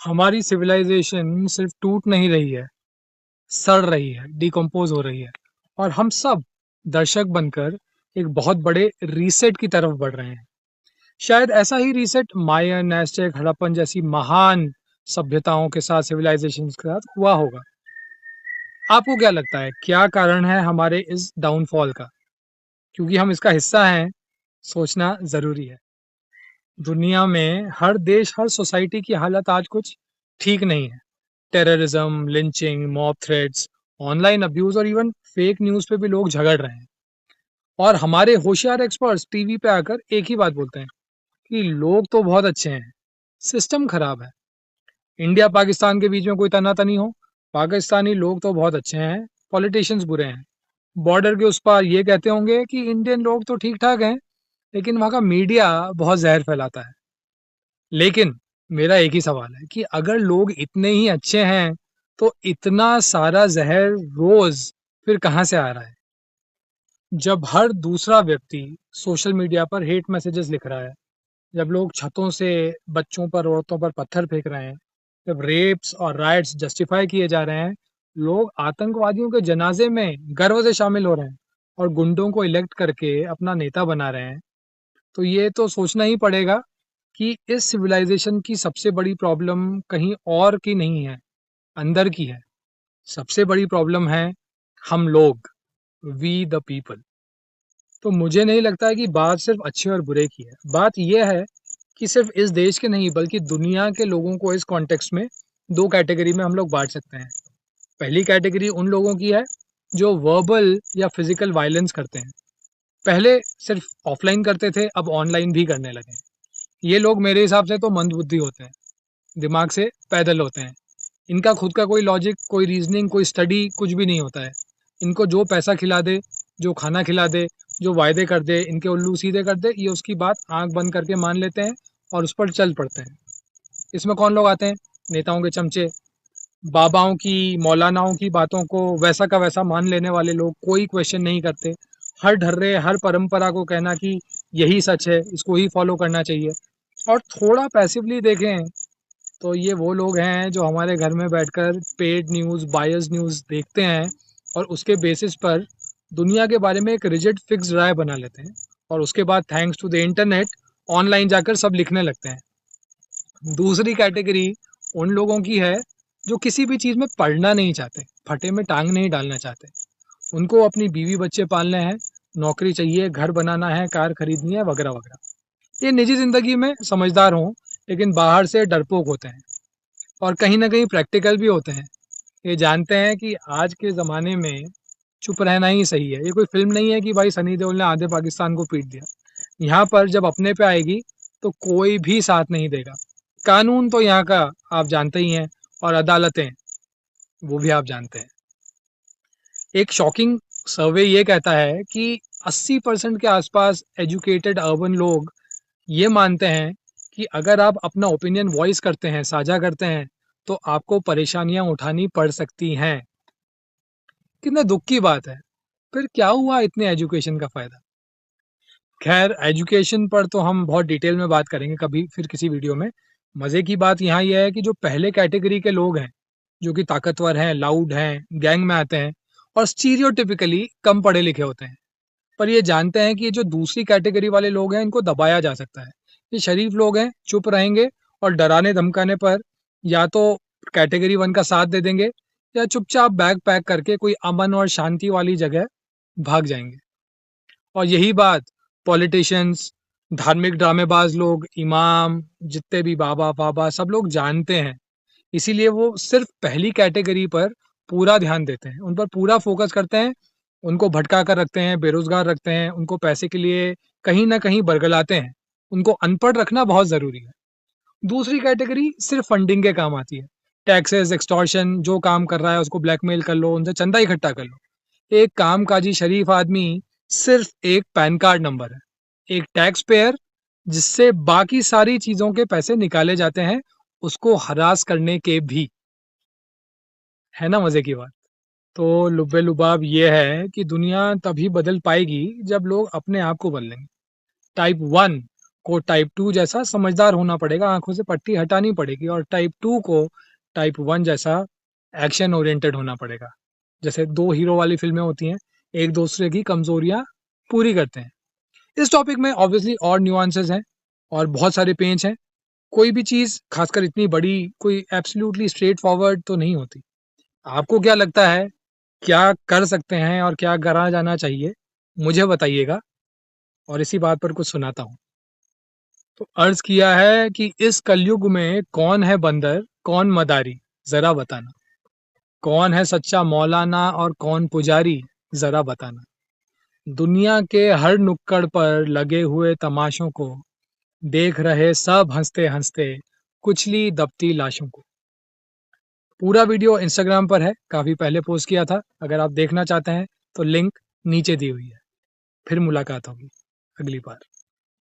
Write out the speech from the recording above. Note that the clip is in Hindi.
हमारी सिविलाइजेशन सिर्फ टूट नहीं रही है, सड़ रही है, डिकम्पोज हो रही है। और हम सब दर्शक बनकर एक बहुत बड़े रीसेट की तरफ बढ़ रहे हैं। शायद ऐसा ही रीसेट मायन, एज़टेक, हड़प्पन जैसी महान सभ्यताओं के साथ, सिविलाइजेशन के साथ हुआ होगा। आपको क्या लगता है, क्या कारण है हमारे इस डाउनफॉल का? क्योंकि हम इसका हिस्सा हैं, सोचना जरूरी है। दुनिया में हर देश, हर सोसाइटी की हालत आज कुछ ठीक नहीं है। Terrorism, lynching, mob threats, online abuse और इवन फेक न्यूज पे भी लोग झगड़ रहे हैं। और हमारे होशियार एक्सपर्ट्स टीवी पे आकर एक ही बात बोलते हैं कि लोग तो बहुत अच्छे हैं, सिस्टम खराब है। इंडिया पाकिस्तान के बीच में कोई तनातनी हो, पाकिस्तानी लोग तो बहुत अच्छे हैं, पॉलिटिशियंस बुरे हैं। बॉर्डर के उस पार ये कहते होंगे कि इंडियन लोग तो ठीक ठाक हैं, लेकिन वहाँ का मीडिया बहुत जहर फैलाता है। लेकिन मेरा एक ही सवाल है कि अगर लोग इतने ही अच्छे हैं, तो इतना सारा जहर रोज फिर कहाँ से आ रहा है? जब हर दूसरा व्यक्ति सोशल मीडिया पर हेट मैसेजेस लिख रहा है, जब लोग छतों से बच्चों पर, औरतों पर पत्थर फेंक रहे हैं, जब रेप्स और राइट्स जस्टिफाई किए जा रहे हैं, लोग आतंकवादियों के जनाजे में गर्व से शामिल हो रहे हैं और गुंडों को इलेक्ट करके अपना नेता बना रहे हैं, तो ये तो सोचना ही पड़ेगा कि इस सिविलाइजेशन की सबसे बड़ी प्रॉब्लम कहीं और की नहीं है, अंदर की है। सबसे बड़ी प्रॉब्लम है हम लोग, वी द पीपल। तो मुझे नहीं लगता है कि बात सिर्फ अच्छे और बुरे की है। बात यह है कि सिर्फ इस देश के नहीं बल्कि दुनिया के लोगों को इस कॉन्टेक्स्ट में दो कैटेगरी में हम लोग बांट सकते हैं। पहली कैटेगरी उन लोगों की है जो वर्बल या फिजिकल वायलेंस करते हैं। पहले सिर्फ ऑफलाइन करते थे, अब ऑनलाइन भी करने लगे हैं। ये लोग मेरे हिसाब से तो मंदबुद्धि होते हैं, दिमाग से पैदल होते हैं। इनका खुद का कोई लॉजिक, कोई रीजनिंग, कोई स्टडी कुछ भी नहीं होता है। इनको जो पैसा खिला दे, जो खाना खिला दे, जो वायदे कर दे, इनके उल्लू सीधे कर दे, ये उसकी बात आंख बंद करके मान लेते हैं और उस पर चल पड़ते हैं। इसमें कौन लोग आते हैं? नेताओं के चमचे, बाबाओं की, मौलानाओं की बातों को वैसा का वैसा मान लेने वाले लोग, कोई क्वेश्चन नहीं करते। हर ढर्रे, हर परंपरा को कहना कि यही सच है, इसको ही फॉलो करना चाहिए। और थोड़ा पैसिवली देखें तो ये वो लोग हैं जो हमारे घर में बैठकर पेड न्यूज़, बायस न्यूज़ देखते हैं और उसके बेसिस पर दुनिया के बारे में एक रिजिड फिक्स राय बना लेते हैं। और उसके बाद thanks to the internet online जाकर सब लिखने लगते हैं। दूसरी कैटेगरी उन लोगों की है जो किसी भी चीज़ में पढ़ना नहीं चाहते, फटे में टांग नहीं डालना चाहते। उनको अपनी बीवी बच्चे पालने हैं, नौकरी चाहिए, घर बनाना है, कार खरीदनी है, वगैरह वगैरह। ये निजी जिंदगी में समझदार हों, लेकिन बाहर से डरपोक होते हैं और कहीं ना कहीं प्रैक्टिकल भी होते हैं। ये जानते हैं कि आज के ज़माने में चुप रहना ही सही है। ये कोई फ़िल्म नहीं है कि भाई सनी देओल ने आधे पाकिस्तान को पीट दिया। यहाँ पर जब अपने पे आएगी तो कोई भी साथ नहीं देगा। कानून तो यहाँ का आप जानते ही हैं, और अदालतें, वो भी आप जानते हैं। एक शॉकिंग सर्वे ये कहता है कि 80% के आसपास एजुकेटेड अर्बन लोग ये मानते हैं कि अगर आप अपना ओपिनियन वॉइस करते हैं, साझा करते हैं, तो आपको परेशानियां उठानी पड़ सकती हैं। कितने दुख की बात है। फिर क्या हुआ इतने एजुकेशन का फायदा? खैर, एजुकेशन पर तो हम बहुत डिटेल में बात करेंगे कभी फिर किसी वीडियो में। मजे की बात यहाँ यह है कि जो पहले कैटेगरी के लोग हैं, जो कि ताकतवर हैं, लाउड हैं, गैंग में आते हैं और स्टीरियोटिपिकली कम पढ़े लिखे होते हैं, पर ये जानते हैं कि ये जो दूसरी कैटेगरी वाले लोग हैं, इनको दबाया जा सकता है। ये शरीफ लोग हैं, चुप रहेंगे और डराने धमकाने पर या तो कैटेगरी वन का साथ दे देंगे या चुपचाप बैग पैक करके कोई अमन और शांति वाली जगह भाग जाएंगे। और यही बात पॉलिटिशियंस, धार्मिक ड्रामेबाज लोग, इमाम, जितने भी बाबा बाबा सब लोग जानते हैं। इसीलिए वो सिर्फ पहली कैटेगरी पर पूरा ध्यान देते हैं, उन पर पूरा फोकस करते हैं, उनको भटका कर रखते हैं, बेरोजगार रखते हैं, उनको पैसे के लिए कहीं ना कहीं बरगलाते हैं। उनको अनपढ़ रखना बहुत जरूरी है। दूसरी कैटेगरी सिर्फ फंडिंग के काम आती है। टैक्सेस, एक्सटॉर्शन, जो काम कर रहा है उसको ब्लैकमेल कर लो, उनसे चंदा इकट्ठा कर लो। एक कामकाजी शरीफ आदमी सिर्फ एक पैन कार्ड नंबर है, एक टैक्स पेयर जिससे बाकी सारी चीजों के पैसे निकाले जाते हैं, उसको हरास करने के भी। है ना मजे की बात? तो लुब्बे लुबाब ये है कि दुनिया तभी बदल पाएगी जब लोग अपने आप को बदलेंगे। टाइप 1 को टाइप 2 जैसा समझदार होना पड़ेगा, आंखों से पट्टी हटानी पड़ेगी, और टाइप 2 को टाइप 1 जैसा एक्शन ओरिएंटेड होना पड़ेगा। जैसे 2 हीरो वाली फिल्में होती हैं, एक दूसरे की कमजोरियां पूरी करते हैं। इस टॉपिक में ऑब्वियसली और न्यूआंसेस हैं और बहुत सारे पेंच हैं। कोई भी चीज खासकर इतनी बड़ी कोई एब्सोल्युटली स्ट्रेट फॉरवर्ड तो नहीं होती। आपको क्या लगता है, क्या कर सकते हैं और क्या करा जाना चाहिए, मुझे बताइएगा और इसी बात पर कुछ सुनाता हूँ। तो अर्ज किया है कि इस कलयुग में कौन है बंदर कौन मदारी, जरा बताना। कौन है सच्चा मौलाना और कौन पुजारी, जरा बताना। दुनिया के हर नुक्कड़ पर लगे हुए तमाशों को देख रहे सब हंसते हंसते कुचली दबती लाशों को। पूरा वीडियो इंस्टाग्राम पर है, काफी पहले पोस्ट किया था। अगर आप देखना चाहते हैं तो लिंक नीचे दी हुई है। फिर मुलाकात होगी अगली बार।